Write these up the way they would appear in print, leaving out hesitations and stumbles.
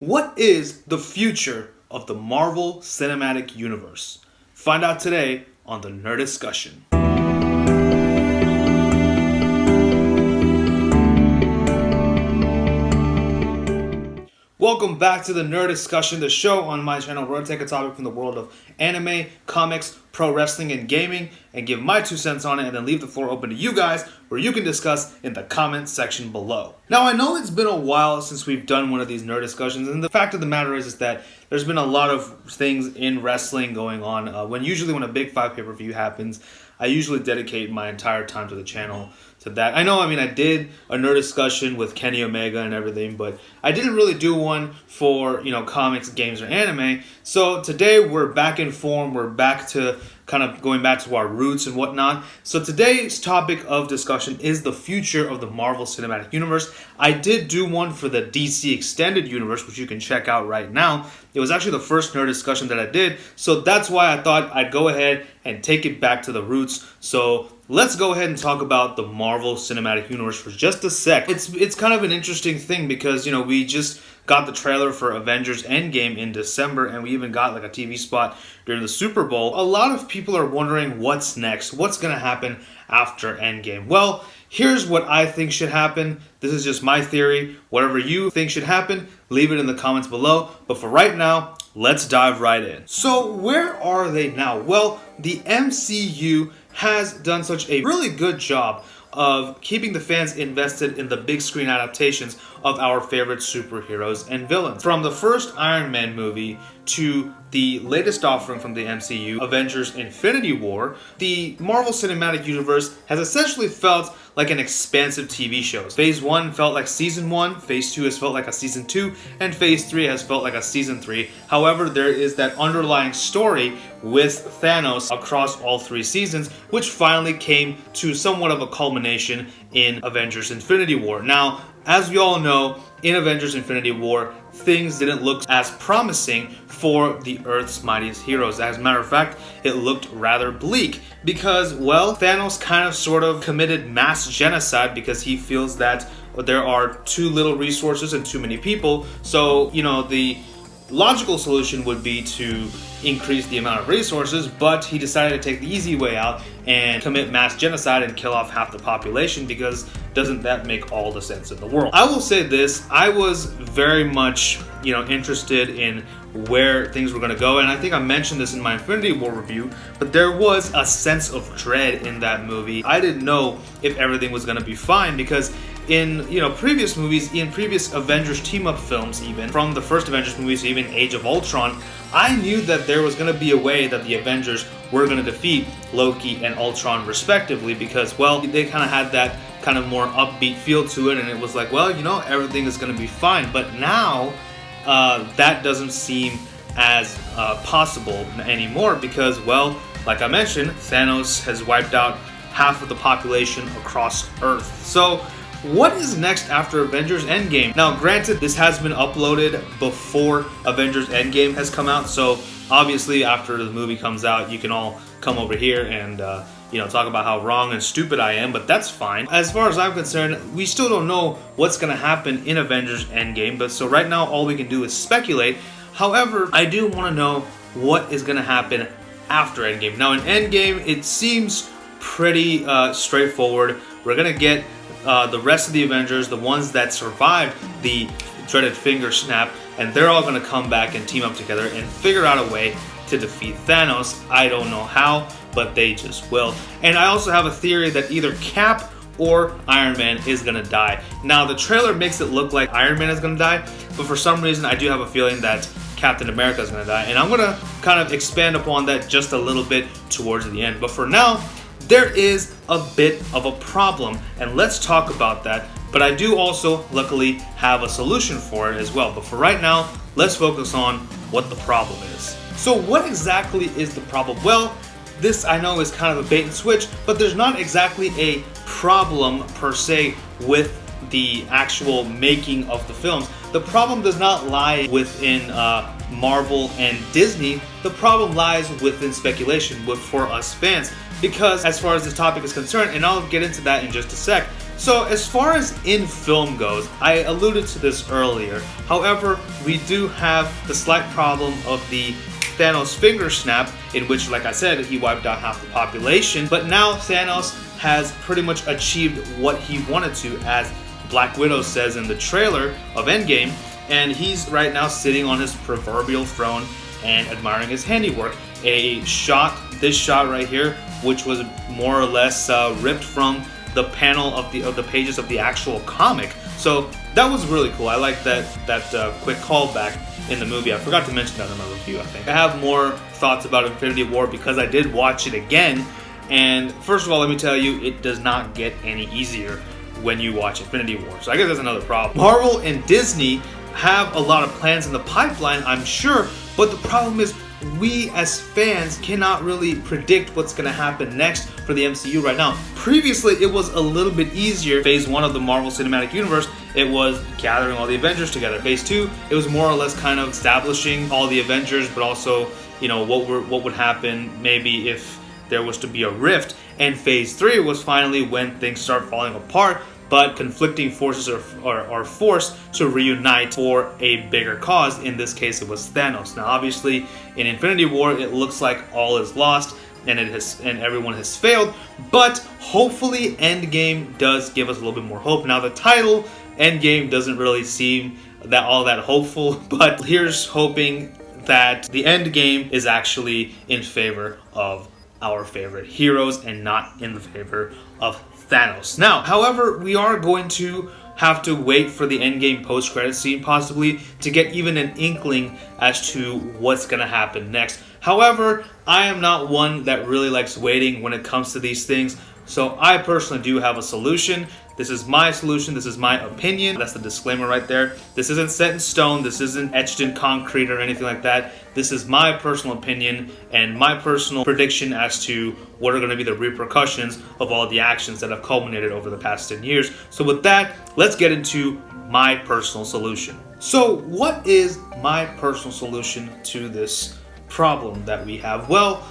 What is the future of the Marvel Cinematic Universe? Find out today on the Nerdiscussion. Welcome back to the Nerdiscussion, the show on my channel where I take a topic from the world of anime, comics, pro wrestling, and gaming, and give my 2 cents on it, and then leave the floor open to you guys, where you can discuss in the comment section below. Now, I know it's been a while since we've done one of these Nerdiscussions, and the fact of the matter is that there's been a lot of things in wrestling going on. When a Big 5 pay-per-view happens, I usually dedicate my entire time to the channel to that. I did a Nerdiscussion with Kenny Omega and everything, but I didn't really do one for, comics, games, or anime. So today we're back in form. We're back to kind of going back to our roots and whatnot. So today's topic of discussion is the future of the Marvel Cinematic Universe. I did do one for the DC Extended Universe, which you can check out right now. It was actually the first Nerdiscussion that I did, so that's why I thought I'd go ahead and take it back to the roots. So let's go ahead and talk about the Marvel Cinematic Universe for just a sec. It's kind of an interesting thing because, we just got the trailer for Avengers Endgame in December, and we even got a TV spot during the Super Bowl. A lot of people are wondering what's next, what's going to happen after Endgame. Well, here's what I think should happen. This is just my theory. Whatever you think should happen, leave it in the comments below. But for right now, let's dive right in. So where are they now? Well, the MCU has done such a really good job of keeping the fans invested in the big screen adaptations of our favorite superheroes and villains. From the first Iron Man movie to the latest offering from the MCU, Avengers Infinity War, the Marvel Cinematic Universe has essentially felt like an expansive TV show. Phase 1 felt like Season 1, Phase 2 has felt like a Season 2, and Phase 3 has felt like a Season 3. However, there is that underlying story with Thanos across all 3 seasons, which finally came to somewhat of a culmination in Avengers Infinity War. Now, as we all know, in Avengers Infinity War, things didn't look as promising for the Earth's mightiest heroes. As a matter of fact, it looked rather bleak because, Thanos kind of sort of committed mass genocide because he feels that there are too little resources and too many people. So, the logical solution would be to increase the amount of resources, but he decided to take the easy way out and commit mass genocide and kill off half the population, because doesn't that make all the sense in the world? I will say this, I was very much, interested in where things were going to go, and I think I mentioned this in my Infinity War review, but there was a sense of dread in that movie. I didn't know if everything was going to be fine, because in previous movies, in previous Avengers team-up films, even from the first Avengers movies to even Age of Ultron, I knew that there was going to be a way that the Avengers were going to defeat Loki and Ultron respectively, because they kind of had that kind of more upbeat feel to it, and it was like, everything is going to be fine. But now that doesn't seem as possible anymore, because like I mentioned, Thanos has wiped out half of the population across Earth. So what is next after Avengers Endgame? Now, granted, this has been uploaded before Avengers Endgame has come out, so obviously after the movie comes out, you can all come over here and talk about how wrong and stupid I am, but that's fine. As far as I'm concerned, we still don't know what's going to happen in Avengers Endgame, but so right now all we can do is speculate. However, I do want to know what is going to happen after Endgame. Now, in Endgame, it seems pretty straightforward. We're going to get the rest of the Avengers, the ones that survived the dreaded finger snap, and they're all going to come back and team up together and figure out a way to defeat Thanos. I don't know how, but they just will. And I also have a theory that either Cap or Iron Man is going to die. Now, the trailer makes it look like Iron Man is going to die, but for some reason I do have a feeling that Captain America is going to die, and I'm going to kind of expand upon that just a little bit towards the end. But for now, there is a bit of a problem, and let's talk about that. But I do also, luckily, have a solution for it as well. But for right now, let's focus on what the problem is. So what exactly is the problem? Well, this I know is kind of a bait and switch, but there's not exactly a problem per se with the actual making of the films. The problem does not lie within Marvel and Disney. The problem lies within speculation for us fans, because as far as this topic is concerned, and I'll get into that in just a sec. So as far as in film goes, I alluded to this earlier. However, we do have the slight problem of the Thanos finger snap, in which, like I said, he wiped out half the population. But now Thanos has pretty much achieved what he wanted to, as Black Widow says in the trailer of Endgame, and he's right now sitting on his proverbial throne and admiring his handiwork. This shot right here, which was more or less ripped from the panel of the pages of the actual comic. So that was really cool. I like that quick callback in the movie. I forgot to mention that in my review, I think. I have more thoughts about Infinity War because I did watch it again. And first of all, let me tell you, it does not get any easier when you watch Infinity War. So I guess that's another problem. Marvel and Disney have a lot of plans in the pipeline, I'm sure, but the problem is we as fans cannot really predict what's going to happen next for the MCU right now. Previously, it was a little bit easier. Phase 1 of the Marvel Cinematic Universe, it was gathering all the Avengers together. Phase 2, it was more or less kind of establishing all the Avengers, but also, you know, what would happen maybe if there was to be a rift. And Phase 3 was finally when things start falling apart, but conflicting forces are forced to reunite for a bigger cause. In this case, it was Thanos. Now, obviously, in Infinity War, it looks like all is lost and everyone has failed. But hopefully, Endgame does give us a little bit more hope. Now, the title Endgame doesn't really seem all that hopeful, but here's hoping that the Endgame is actually in favor of our favorite heroes and not in the favor of Thanos. Now, however, we are going to have to wait for the Endgame post-credit scene possibly to get even an inkling as to what's going to happen next. However, I am not one that really likes waiting when it comes to these things, so I personally do have a solution. This is my solution. This is my opinion. That's the disclaimer right there. This isn't set in stone. This isn't etched in concrete or anything like that. This is my personal opinion and my personal prediction as to what are going to be the repercussions of all the actions that have culminated over the past 10 years. So with that, let's get into my personal solution. So what is my personal solution to this problem that we have? Well,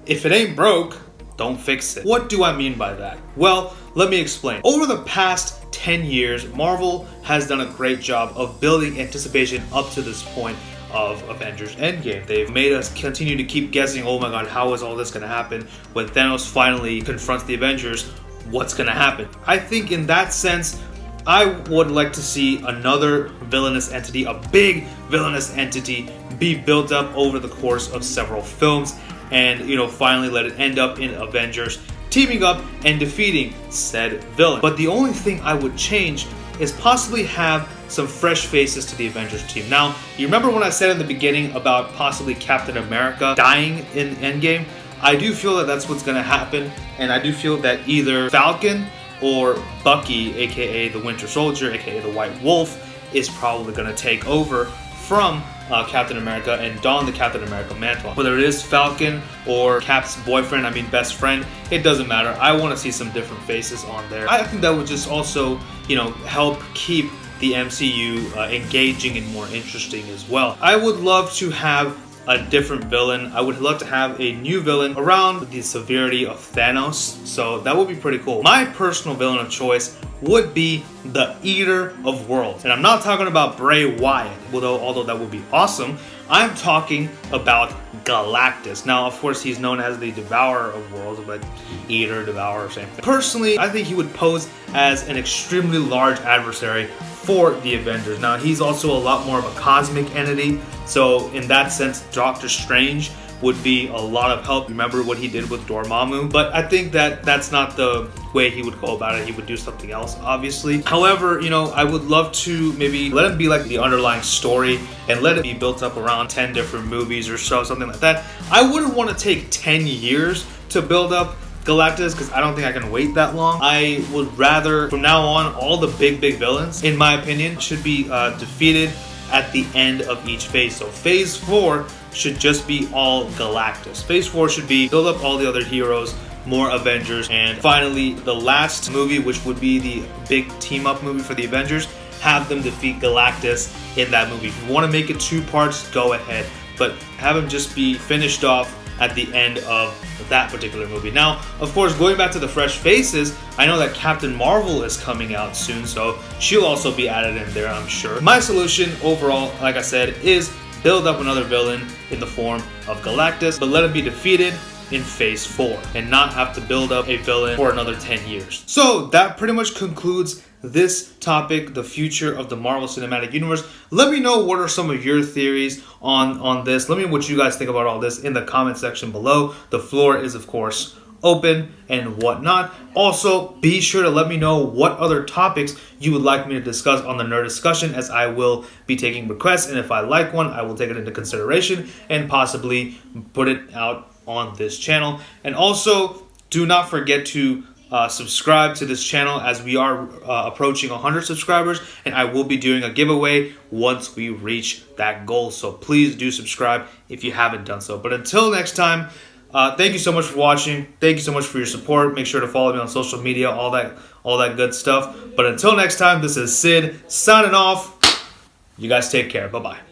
if it ain't broke, don't fix it. What do I mean by that? Well, let me explain. Over the past 10 years, Marvel has done a great job of building anticipation up to this point of Avengers Endgame. They've made us continue to keep guessing, oh my god, how is all this going to happen? When Thanos finally confronts the Avengers, what's going to happen? I think in that sense, I would like to see another villainous entity, a big villainous entity, be built up over the course of several films and, you know, finally let it end up in Avengers teaming up and defeating said villain. But the only thing I would change is possibly have some fresh faces to the Avengers team. Now, you remember when I said in the beginning about possibly Captain America dying in Endgame? I do feel that that's what's going to happen, and I do feel that either Falcon or Bucky, aka the Winter Soldier, aka the White Wolf, is probably going to take over from Captain America and don the Captain America mantle. Whether it is Falcon or Cap's boyfriend, best friend, it doesn't matter. I want to see some different faces on there. I think that would just also, you know, help keep the MCU engaging and more interesting as well. I would love to have a different villain. I would love to have a new villain around the severity of Thanos, so that would be pretty cool. My personal villain of choice would be the Eater of Worlds. And I'm not talking about Bray Wyatt, although that would be awesome. I'm talking about Galactus. Now, of course, he's known as the Devourer of Worlds, but Eater, Devourer, same thing. Personally, I think he would pose as an extremely large adversary for the Avengers. Now, he's also a lot more of a cosmic entity, so in that sense, Doctor Strange would be a lot of help. Remember what he did with Dormammu? But I think that that's not the way he would go about it. He would do something else, obviously. However, you know, I would love to maybe let him be like the underlying story and let it be built up around 10 different movies or so, something like that. I wouldn't want to take 10 years to build up Galactus, because I don't think I can wait that long. I would rather, from now on, all the big villains, in my opinion, should be defeated at the end of each phase. So phase 4 should just be all Galactus. Phase 4 should be build up all the other heroes, more Avengers, and finally the last movie, which would be the big team up movie for the Avengers, have them defeat Galactus in that movie. If you want to make it 2 parts, go ahead, but have him just be finished off at the end of that particular movie. Now, of course, going back to the fresh faces, I know that Captain Marvel is coming out soon, so she'll also be added in there, I'm sure. My solution overall, like I said, is build up another villain in the form of Galactus, but let him be defeated in phase 4 and not have to build up a villain for another 10 years. So that pretty much concludes this topic, the future of the Marvel Cinematic Universe. Let me know what are some of your theories on this. Let me know what you guys think about all this in the comment section below. The floor is, of course, open and whatnot. Also, be sure to let me know what other topics you would like me to discuss on the Nerd Discussion, as I will be taking requests, and if I like one, I will take it into consideration and possibly put it out on this channel. And also, do not forget to subscribe to this channel, as we are approaching 100 subscribers, and I will be doing a giveaway once we reach that goal. So please do subscribe if you haven't done so. But until next time, thank you so much for watching. Thank you so much for your support. Make sure to follow me on social media, all that good stuff. But until next time, this is Sid signing off. You guys take care. Bye-bye.